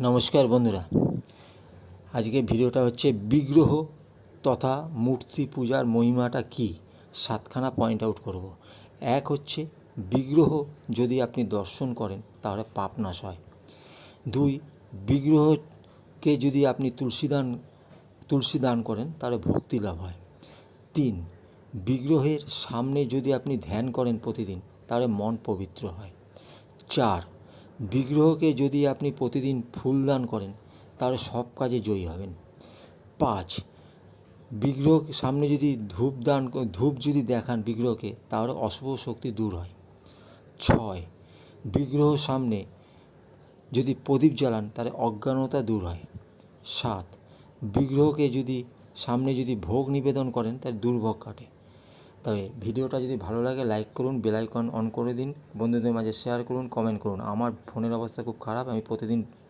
নমস্কার বন্ধুরা, আজকে ভিডিওটা হচ্ছে বিগ্রহ তথা মূর্তি পূজার মহিমাটা কী সাতখানা পয়েন্ট আউট করব। এক হচ্ছে বিগ্রহ যদি আপনি দর্শন করেন তাহলে পাপ নাশ হয়। দুই, বিগ্রহকে যদি আপনি তুলসী দান করেন তাহলে ভক্তি লাভ হয়। তিন, বিগ্রহের সামনে যদি আপনি ধ্যান করেন প্রতিদিন তাহলে মন পবিত্র হয়। চার, বিগ্রহকে যদি আপনি প্রতিদিন ফুল দান করেন তাহলে সব কাজে জয়ী হবেন। পাঁচ, বিগ্রহ সামনে যদি ধূপ যদি দেখান বিগ্রহকে তাহলে অশুভ শক্তি দূর হয়। ছয়, বিগ্রহ সামনে যদি প্রদীপ জ্বালান তাহলে অজ্ঞানতা দূর হয়। সাত, বিগ্রহকে সামনে যদি ভোগ নিবেদন করেন তাহলে দুর্ভোগ কাটে। তবে ভিডিওটা যদি ভালো লাগে লাইক করুন, বেল আইকন অন করে দিন, বন্ধুদের মাঝে শেয়ার করুন, কমেন্ট করুন। আমার ফোনের অবস্থা খুব খারাপ, আমি প্রতিদিন